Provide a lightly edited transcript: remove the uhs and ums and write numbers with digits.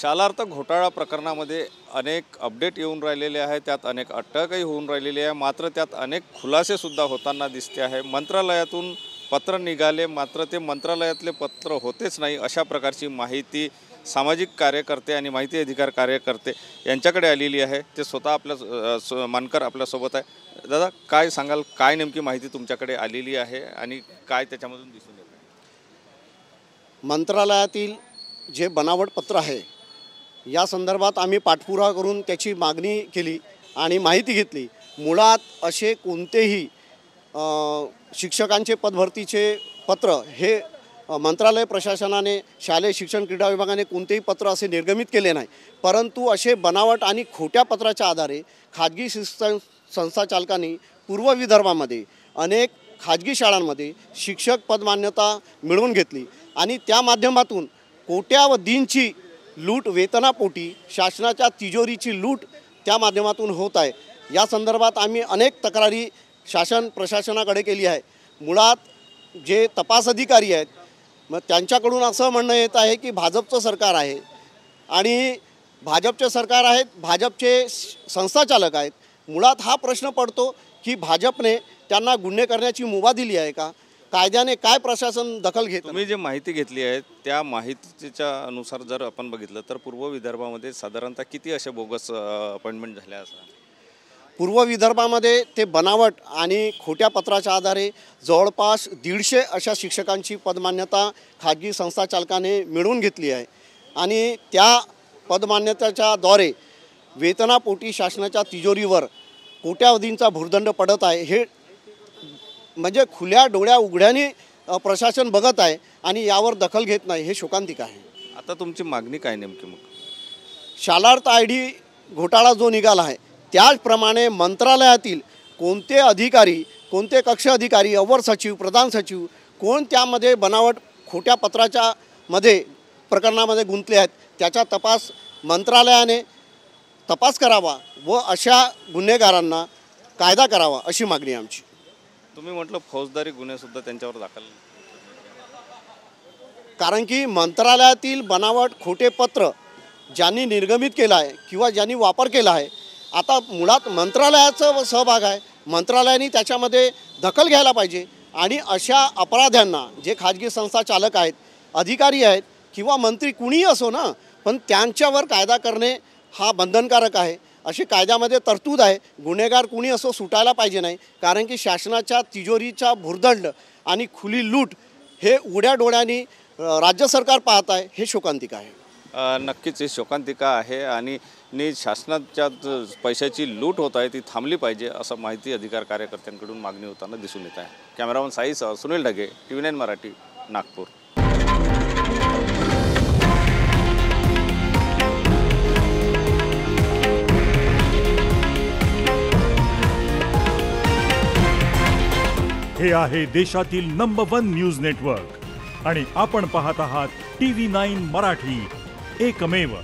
शालार्थ घोटाळा प्रकरणामध्ये अनेक अपडेट येऊन राहिलेले आहेत, त्यात अनेक अटकही होऊन राहिलेली आहे। मात्र त्यात अनेक खुलासे सुद्धा होताना दिसते आहे। मंत्रालयातून पत्र निघाले, मात्र ते मंत्रालयातले पत्र होतेच नाही अशा प्रकारची माहिती सामाजिक कार्यकर्ते आणि माहिती अधिकार कार्यकर्ते यांच्याकडे आलेली आहे। ते स्वतः आपल्या मानकर आपल्यासोबत आहे। दादा, काय सांगाल, काय नेमकी माहिती तुमच्याकडे आलेली आहे आणि काय त्याच्यामधून दिसून येत आहे? मंत्रालयातील जे बनावट पत्र आहे या संदर्भात आम्ही पाठपुरावा करून त्याची मागणी केली आणि माहिती घेतली। मुळात असे कोणतेही शिक्षकांचे पदभरतीचे पत्र हे मंत्रालय प्रशासनाने, शालेय शिक्षण क्रीडा विभागाने कोणतेही पत्र असे निर्गमित केले नाही, परंतु असे बनावट आणि खोट्या पत्राच्या आधारे खाजगी संस्था चालकांनी पूर्व विदर्भामध्ये अनेक खाजगी शाळांमध्ये शिक्षक पदमान्यता मिळवून घेतली आणि त्या माध्यमातून कोट्यावधींची लूट, वेतनापोटी शासनाच्या तिजोरीची लूट त्या माध्यमातून होत आहे। या संदर्भात आम्ही अनेक तक्रारी शासन प्रशासनाकडे केली आहे। मुळात जे तपास अधिकारी आहेत मग त्यांच्याकडून असं म्हणणं येत आहे की भाजपचं सरकार आहे आणि भाजपचे सरकार आहेत, भाजपचे संस्थाचालक आहेत। मुळात हा प्रश्न पडतो की भाजपने त्यांना गुन्हे करण्याची मुभा दिली आहे का? कायद्याने काय प्रशासन दखल घेत? तुम्ही जे माहिती घेतली आहे त्या माहितीच्या अनुसार जर आपण बघितलं तर पूर्व विदर्भामध्ये साधारणतः किती अशा बोगस अपॉइंटमेंट झाल्या असतात? पूर्व विदर्भामध्ये ते बनावट आणि खोट्या पत्राच्या आधारे जवळपास 150 अशा शिक्षकांची पदमान्यता खाजगी संस्था चालकाने मिळवून घेतली आहे आणि त्या पदमान्यतेच्याद्वारे वेतनापोटी शासनाच्या तिजोरीवर कोट्यावधींचा भुर्दंड पडत आहे। हे म्हणजे खुल्या डोळ्या उघड्याने प्रशासन बघत आहे आणि यावर दखल घेत नाही, हे शोकांतिक आहे। आता तुमची मागणी काय नेमकी? मग शालार्थ ID घोटाळा जो निघाला आहे त्याचप्रमाणे मंत्रालयातील कोणते अधिकारी, कोणते कक्ष अधिकारी, अवर सचिव, प्रधान सचिव कोण त्यामध्ये बनावट खोट्या पत्राच्या प्रकरणामध्ये गुंतले आहेत त्याचा तपास मंत्रालयाने करावा व अशा गुन्हेगारांना कायदा करावा अशी मागणी आहे आमची। तुम्ही म्हटलं फौजदारी गुन्हे सुद्धा त्यांच्यावर दाखल, कारण की मंत्रालयातील बनावट खोटे पत्र ज्यांनी निर्गमित केलं आहे किंवा ज्यांनी वापर केला आहे, आता मुळात मंत्रालयाचा सहभाग आहे, मंत्रालयाने त्याच्यामध्ये दखल घ्यायला पाहिजे आणि अशा अपराध्यांना जे खाजगी संस्था चालक आहेत, अधिकारी आहेत किंवा मंत्री कुणीही असो ना, पण त्यांच्यावर कायदा करणे हा बंधनकारक आहे। अशी कायद्यामध्ये तरतूद आहे। गुन्हेगार कुणी असो सुटायला पाहिजे नाही, कारण की शासनाच्या तिजोरीचा भुर्दंड आणि खुली लूट हे उघड्या डोळ्यांनी राज्य सरकार पाहत आहे, हे शोकांतिक आहे। नक्कीच हे शोकांतिका आहे आणि शासनाच्या पैशाची लूट होत आहे ती थांबली पाहिजे असं माहिती अधिकार कार्यकर्त्यांकडून मागणी होताना दिसून येत आहे। कॅमेरामन साईसह सुनील ढगे, TV9 मराठी, नागपूर। हे आहे देशातील नंबर 1 न्यूज नेटवर्क आणि आपण पाहत आहात TV9 मराठी, एकमेव।